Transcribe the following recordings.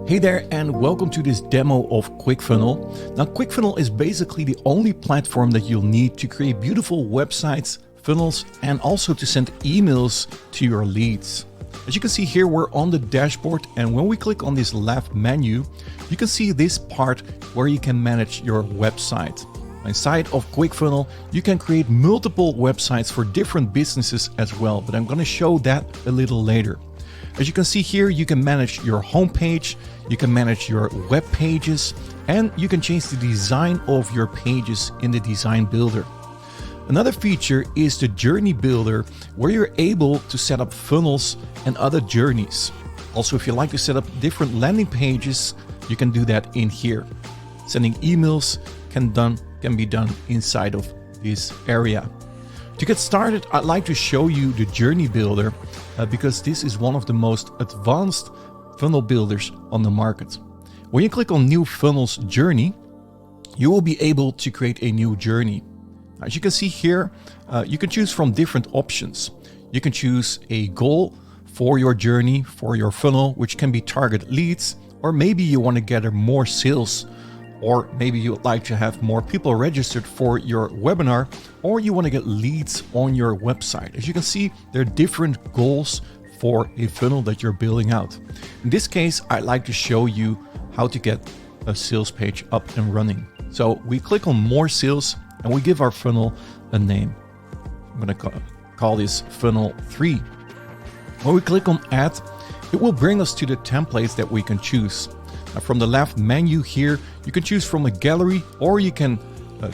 Hey there, and welcome to this demo of quickfunnel. Now, quickfunnel is basically the only platform that you'll need to create beautiful websites, funnels, and also to send emails to your leads. As you can see here, we're on the dashboard, and when we click on this left menu, you can see this part where you can manage your website. Inside of quickfunnel, you can create multiple websites for different businesses as well, but I'm going to show that a little later. As you can see here, you can manage your homepage, you can manage your web pages, and you can change the design of your pages in the design builder. Another feature is the journey builder, where you're able to set up funnels and other journeys. Also, if you like to set up different landing pages, you can do that in here. Sending emails can be done inside of this area. To get started, I'd like to show you the journey builder because this is one of the most advanced funnel builders on the market. When you click on New Funnels Journey, you will be able to create a new journey. As you can see here, you can choose from different options. You can choose a goal for your journey, for your funnel, which can be target leads, or maybe you want to gather more sales, or maybe you would like to have more people registered for your webinar, or you want to get leads on your website. As you can see, there are different goals for a funnel that you're building out. In this case, I'd like to show you how to get a sales page up and running. So we click on more sales and we give our funnel a name. I'm going to call this funnel 3. When we click on add, it will bring us to the templates that we can choose. Now, from the left menu here, you can choose from a gallery, or you can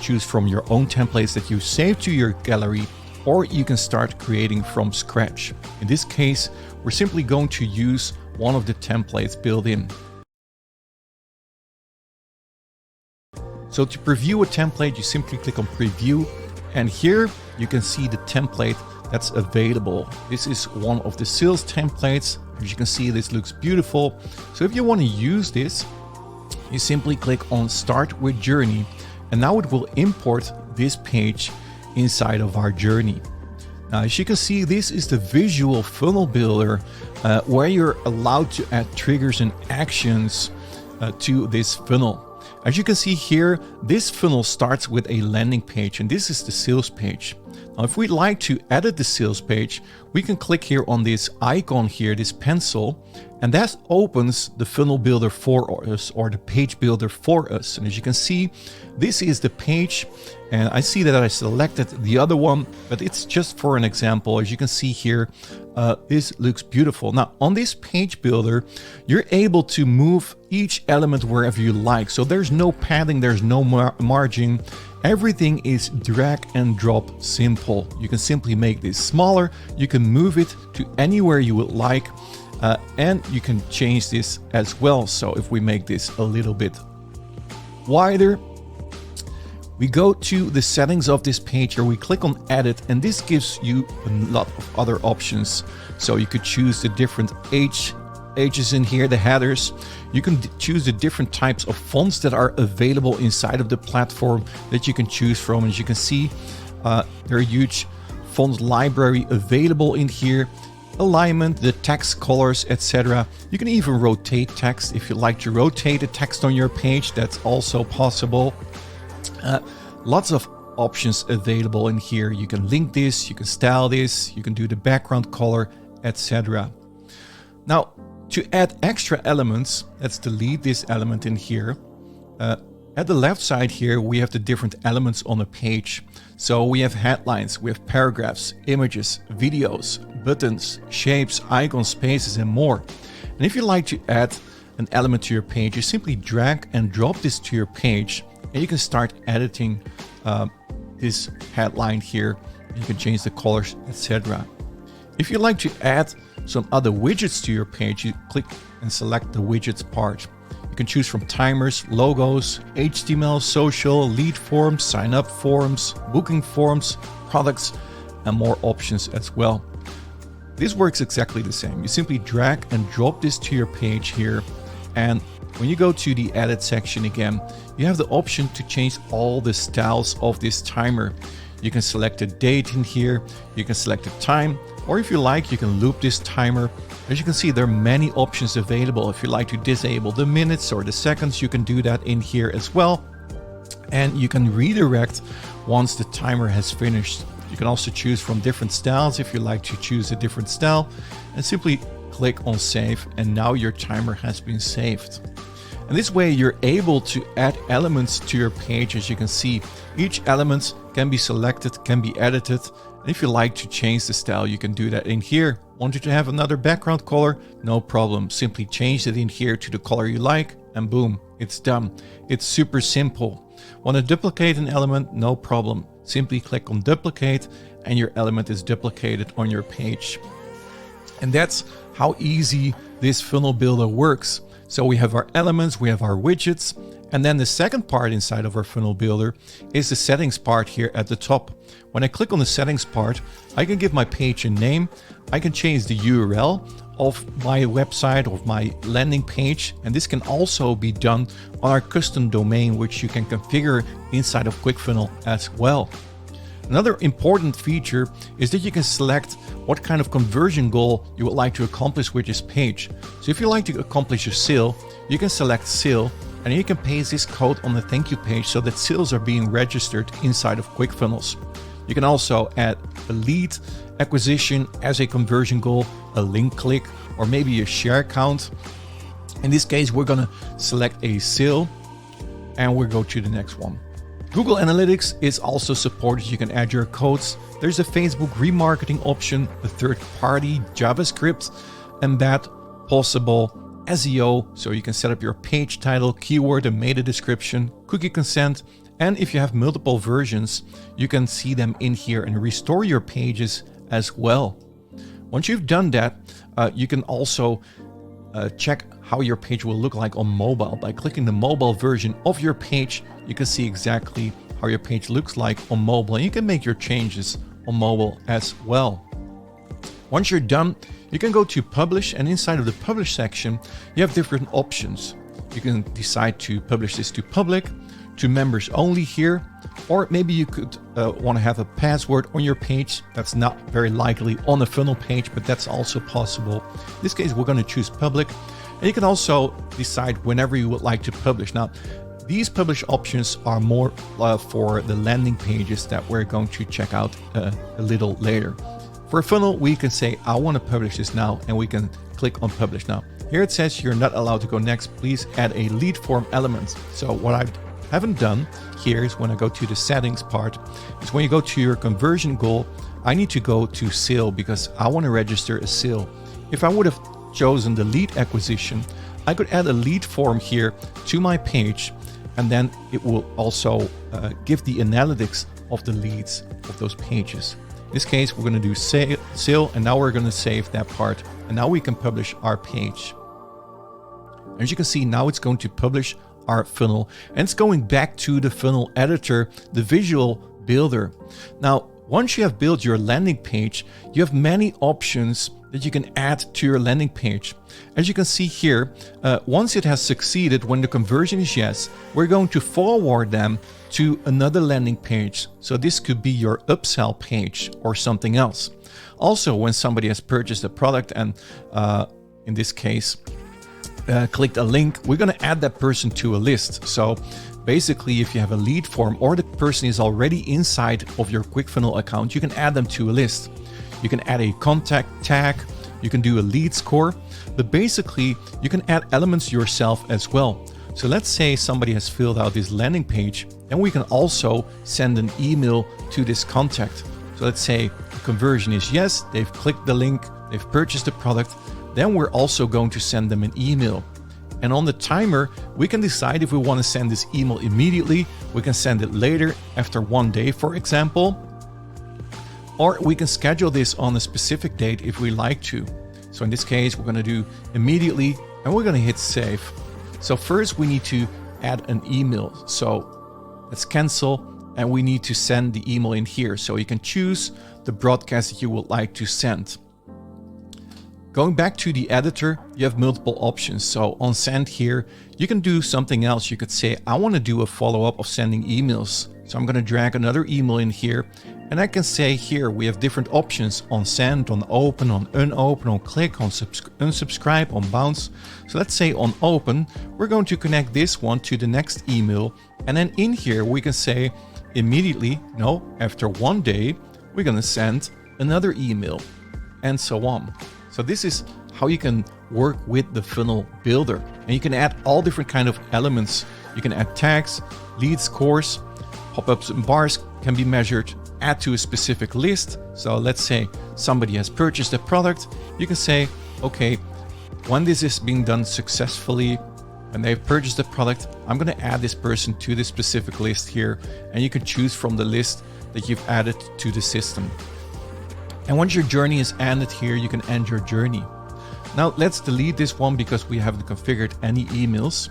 choose from your own templates that you save to your gallery, or you can start creating from scratch. In this case, we're simply going to use one of the templates built in. So to preview a template, you simply click on preview, and here you can see the template that's available. This is one of the sales templates. As you can see, this looks beautiful. So if you want to use this, you simply click on Start with Journey, and now it will import this page inside of our journey. Now, as you can see, this is the visual funnel builder where you're allowed to add triggers and actions to this funnel. As you can see here, this funnel starts with a landing page, and this is the sales page. Now, if we'd like to edit the sales page, we can click here on this icon here, this pencil, and that opens the funnel builder for us, or the page builder for us. And as you can see, this is the page, and I see that I selected the other one, but it's just for an example. As you can see here, this looks beautiful. Now, on this page builder, you're able to move each element wherever you like. So there's no padding, there's no margin. Everything is drag and drop simple. You can simply make this smaller. You can move it to anywhere you would like, and you can change this as well. So if we make this a little bit wider, we go to the settings of this page, or we click on edit, and this gives you a lot of other options. So you could choose the different ages in here, the headers. You can choose the different types of fonts that are available inside of the platform that you can choose from. As you can see, there are a huge font library available in here. Alignment, the text colors, etc. You can even rotate text. If you like to rotate the text on your page, that's also possible. Lots of options available in here. You can link this, you can style this, you can do the background color, etc. Now, to add extra elements, let's delete this element in here. At the left side here, we have the different elements on a page. So we have headlines, we have paragraphs, images, videos, buttons, shapes, icons, spaces, and more. And if you like to add an element to your page, you simply drag and drop this to your page, and you can start editing this headline here. You can change the colors, etc. If you like to add some other widgets to your page, you click and select the widgets part. You can choose from timers, logos, HTML, social, lead forms, sign up forms, booking forms, products, and more options as well. This works exactly the same. You simply drag and drop this to your page here, and when you go to the edit section again, you have the option to change all the styles of this timer. You can select a date in here, you can select a time, Or if you like, you can loop this timer. As you can see, there are many options available. If you like to disable the minutes or the seconds, you can do that in here as well. And you can redirect once the timer has finished. You can also choose from different styles if you like to choose a different style, and simply click on save, and now your timer has been saved. And this way you're able to add elements to your page. As you can see, each element can be selected, can be edited. And if you like to change the style, you can do that in here. Wanted to have another background color? No problem. Simply change it in here to the color you like, and boom, it's done. It's super simple. Want to duplicate an element? No problem. Simply click on duplicate and your element is duplicated on your page. And that's how easy this funnel builder works. So we have our elements, we have our widgets, and then the second part inside of our funnel builder is the settings part here at the top. When I click on the settings part, I can give my page a name. I can change the URL of my website, of my landing page, and this can also be done on our custom domain, which you can configure inside of quickfunnel as well. Another important feature is that you can select what kind of conversion goal you would like to accomplish with this page. So if you like to accomplish a sale, you can select sale, and you can paste this code on the thank you page so that sales are being registered inside of ClickFunnels. You can also add a lead acquisition as a conversion goal, a link click, or maybe a share count. In this case, we're going to select a sale and we'll go to the next one. Google Analytics is also supported. You can add your codes. There's a Facebook remarketing option, a third-party JavaScript, embed, possible SEO, so you can set up your page title, keyword and meta description, cookie consent, and if you have multiple versions, you can see them in here and restore your pages as well. Once you've done that, you can also check how your page will look like on mobile. By clicking the mobile version of your page, you can see exactly how your page looks like on mobile, and you can make your changes on mobile as well. Once you're done, you can go to publish, and inside of the publish section, you have different options. You can decide to publish this to public, to members only here, or maybe you could want to have a password on your page. That's not very likely on a funnel page, but that's also possible. In this case, we're going to choose public, and you can also decide whenever you would like to publish. Now, these publish options are more for the landing pages that we're going to check out a little later. For a funnel, we can say, I want to publish this now, and we can click on publish now. Here it says you're not allowed to go next. Please add a lead form element. So what I haven't done here is when I go to the settings part, is when you go to your conversion goal, I need to go to sale because I want to register a sale. If I would have chosen the lead acquisition, I could add a lead form here to my page, and then it will also give the analytics of the leads of those pages. In this case, we're going to do sale, and now we're going to save that part, and now we can publish our page. As you can see, now it's going to publish our funnel, and it's going back to the funnel editor, the visual builder. Now, once you have built your landing page, you have many options that you can add to your landing page. As you can see here, once it has succeeded, when the conversion is yes, we're going to forward them to another landing page. So this could be your upsell page or something else. Also, when somebody has purchased a product and in this case, clicked a link, we're going to add that person to a list. So basically, if you have a lead form or the person is already inside of your ClickFunnels account, you can add them to a list. You can add a contact tag, you can do a lead score, but basically you can add elements yourself as well. So let's say somebody has filled out this landing page, and we can also send an email to this contact. So let's say the conversion is yes, they've clicked the link, they've purchased the product, then we're also going to send them an email. And on the timer, we can decide if we want to send this email immediately, we can send it later, after 1 day, for example, or we can schedule this on a specific date if we like to. So in this case, we're going to do immediately, and we're going to hit save. So first we need to add an email. So let's cancel, and we need to send the email in here. So you can choose the broadcast that you would like to send. Going back to the editor, you have multiple options. So on send here, you can do something else. You could say, I want to do a follow-up of sending emails. So I'm going to drag another email in here, and I can say here we have different options on send, on open, on unopen, on click, on unsubscribe, on bounce. So let's say on open, we're going to connect this one to the next email. And then in here, we can say immediately, no, after 1 day, we're going to send another email, and so on. So this is how you can work with the funnel builder. And you can add all different kind of elements. You can add tags, lead scores, pop-ups and bars can be measured, add to a specific list. So let's say somebody has purchased a product. You can say, okay, when this is being done successfully, when they've purchased the product, I'm going to add this person to this specific list here. And you can choose from the list that you've added to the system. And once your journey is ended here, you can end your journey. Now let's delete this one because we haven't configured any emails.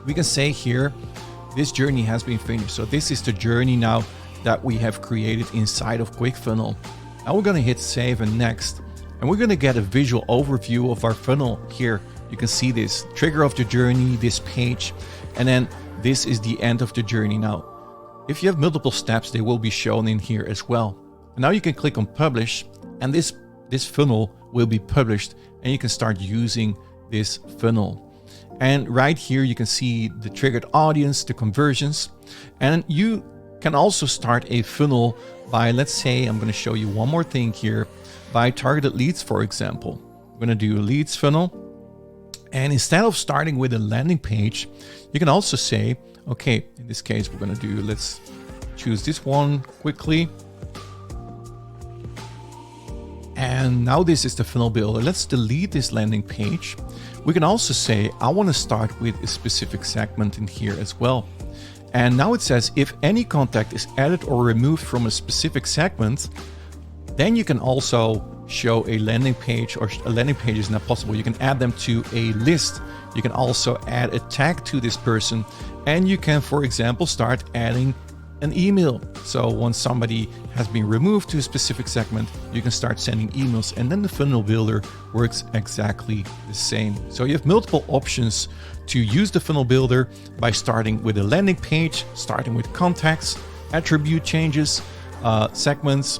We can say here, this journey has been finished. So this is the journey now that we have created inside of quickfunnel. Now we're going to hit save and next, and we're going to get a visual overview of our funnel here. You can see this trigger of the journey, this page, and then this is the end of the journey. Now, if you have multiple steps, they will be shown in here as well. And now you can click on publish, and this funnel will be published, and you can start using this funnel. And right here, you can see the triggered audience, the conversions, and you can also start a funnel by, let's say, I'm going to show you one more thing here, by targeted leads, for example. I'm going to do a leads funnel. And instead of starting with a landing page, you can also say, okay, in this case, we're going to do, let's choose this one quickly. And now this is the funnel builder. Let's delete this landing page. We can also say, I want to start with a specific segment in here as well. And now it says, if any contact is added or removed from a specific segment, then you can also show a landing page, or a landing page is not possible. You can add them to a list. You can also add a tag to this person. And you can, for example, start adding an email. So once somebody has been removed to a specific segment, you can start sending emails, and then the funnel builder works exactly the same. So you have multiple options to use the funnel builder by starting with a landing page, starting with contacts, attribute changes, segments,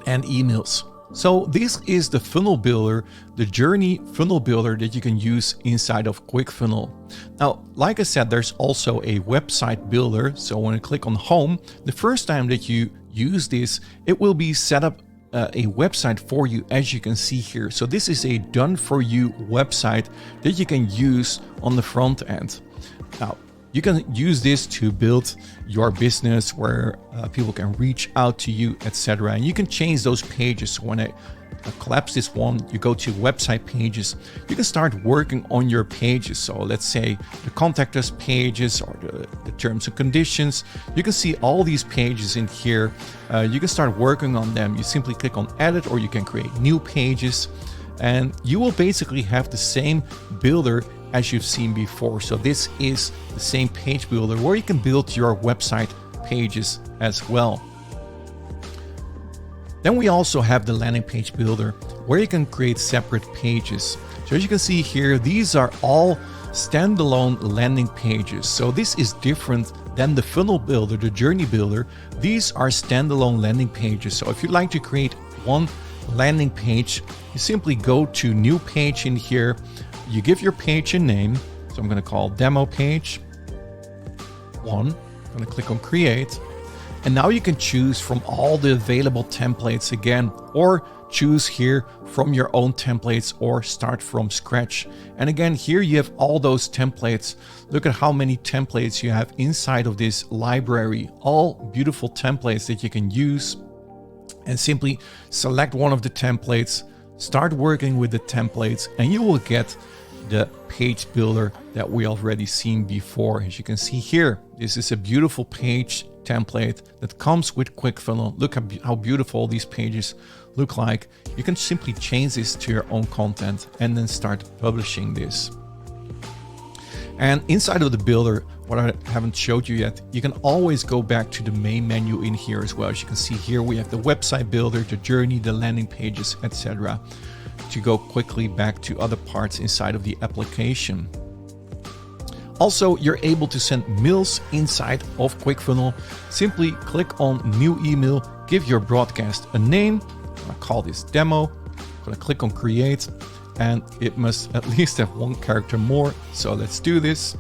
and emails. So this is the funnel builder, the journey funnel builder that you can use inside of quickfunnel. Now, like I said, there's also a website builder. So when I click on home, the first time that you use this, it will be set up a website for you, as you can see here. So this is a done for you website that you can use on the front end. Now, you can use this to build your business where people can reach out to you, etc. And you can change those pages. So when I collapse this one, you go to website pages. You can start working on your pages. So let's say the contact us pages or the terms and conditions. You can see all these pages in here. You can start working on them. You simply click on edit, or you can create new pages. And you will basically have the same builder as you've seen before. So this is the same page builder where you can build your website pages as well. Then we also have the landing page builder where you can create separate pages. So as you can see here, these are all standalone landing pages. So this is different than the funnel builder, the journey builder. These are standalone landing pages. So if you'd like to create one landing page, you simply go to new page in here. You give your page a name. So I'm going to call demo page 1. I'm going to click on create. And now you can choose from all the available templates again, or choose here from your own templates, or start from scratch. And again, here you have all those templates. Look at how many templates you have inside of this library. All beautiful templates that you can use. And simply select one of the templates, start working with the templates, and you will get the page builder that we already seen before. As you can see here, this is a beautiful page template that comes with quickfunnel. Look how beautiful these pages look like. You can simply change this to your own content and then start publishing this. And inside of the builder, what I haven't showed you yet, you can always go back to the main menu in here as well. As you can see here, we have the website builder, the journey, the landing pages, etc. to go quickly back to other parts inside of the application. Also, you're able to send mails inside of quickfunnel. Simply click on new email, give your broadcast a name. I'm gonna call this demo. I'm gonna click on create, and it must at least have 1 character more. So let's do this.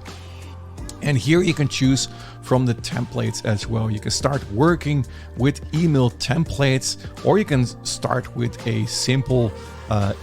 And here you can choose from the templates as well. You can start working with email templates, or you can start with a simple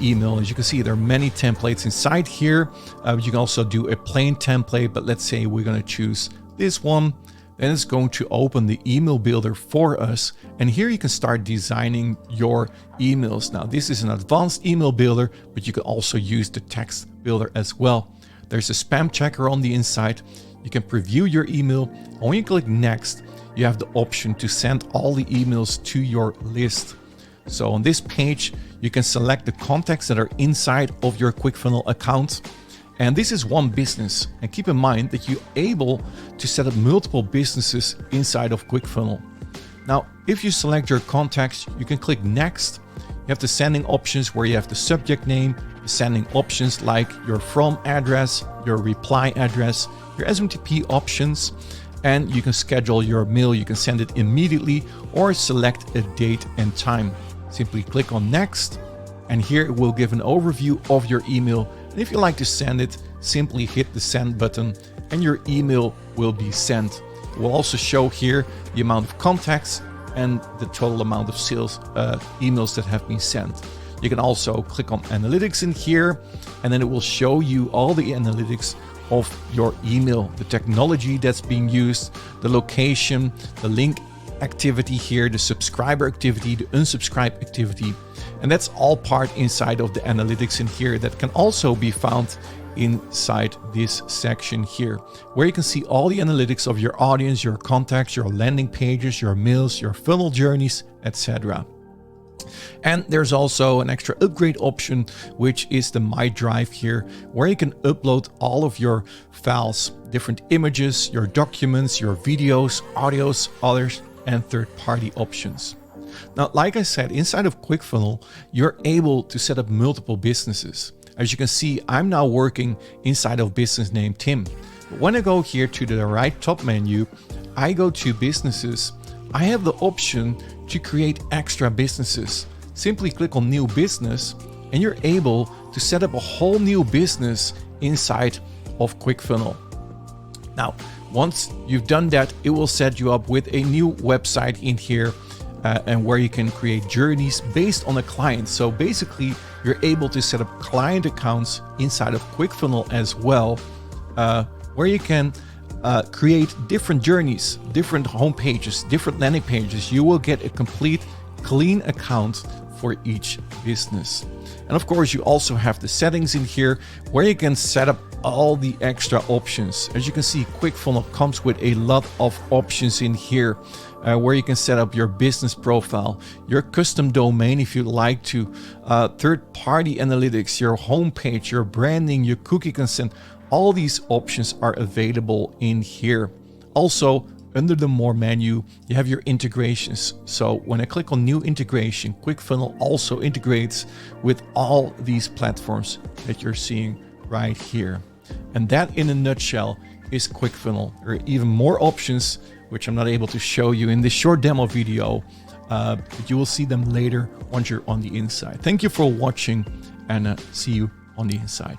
email. As you can see, there are many templates inside here. You can also do a plain template, but let's say we're going to choose this one. Then it's going to open the email builder for us. And here you can start designing your emails. Now, this is an advanced email builder, but you can also use the text builder as well. There's a spam checker on the inside. You can preview your email. And when you click next, you have the option to send all the emails to your list. So on this page, you can select the contacts that are inside of your quickfunnel account. And this is one business. And keep in mind that you're able to set up multiple businesses inside of quickfunnel. Now, if you select your contacts, you can click next. You have the sending options where you have the subject name, the sending options like your from address, your reply address, your SMTP options, and you can schedule your mail. You can send it immediately or select a date and time. Simply click on next, and here it will give an overview of your email. And if you like to send it, simply hit the send button and your email will be sent. It will also show here the amount of contacts and the total amount of sales emails that have been sent. You can also click on analytics in here, and then it will show you all the analytics of your email, the technology that's being used, the location, the link activity here, the subscriber activity, the unsubscribe activity. And that's all part inside of the analytics in here that can also be found inside this section here, where you can see all the analytics of your audience, your contacts, your landing pages, your mails, your funnel journeys, etc. And there's also an extra upgrade option, which is the My Drive here, where you can upload all of your files, different images, your documents, your videos, audios, others, and third-party options. Now, like I said, inside of quickfunnel, you're able to set up multiple businesses. As you can see, I'm now working inside of business name Tim. But when I go here to the right top menu, I go to businesses. I have the option to create extra businesses. Simply click on new business and you're able to set up a whole new business inside of quickfunnel. Now, once you've done that, it will set you up with a new website in here and where you can create journeys based on a client. So basically, you're able to set up client accounts inside of quickfunnel as well, where you can create different journeys, different home pages, different landing pages. You will get a complete clean account for each business. And of course, you also have the settings in here where you can set up all the extra options. As you can see, quickfunnel comes with a lot of options in here, where you can set up your business profile, your custom domain if you'd like to, third-party analytics, your homepage, your branding, your cookie consent. All these options are available in here. Also, under the More menu, you have your integrations. So when I click on New Integration, quickfunnel also integrates with all these platforms that you're seeing right here. And that, in a nutshell, is quickfunnel. There are even more options, which I'm not able to show you in this short demo video, but you will see them later once you're on the inside. Thank you for watching, and see you on the inside.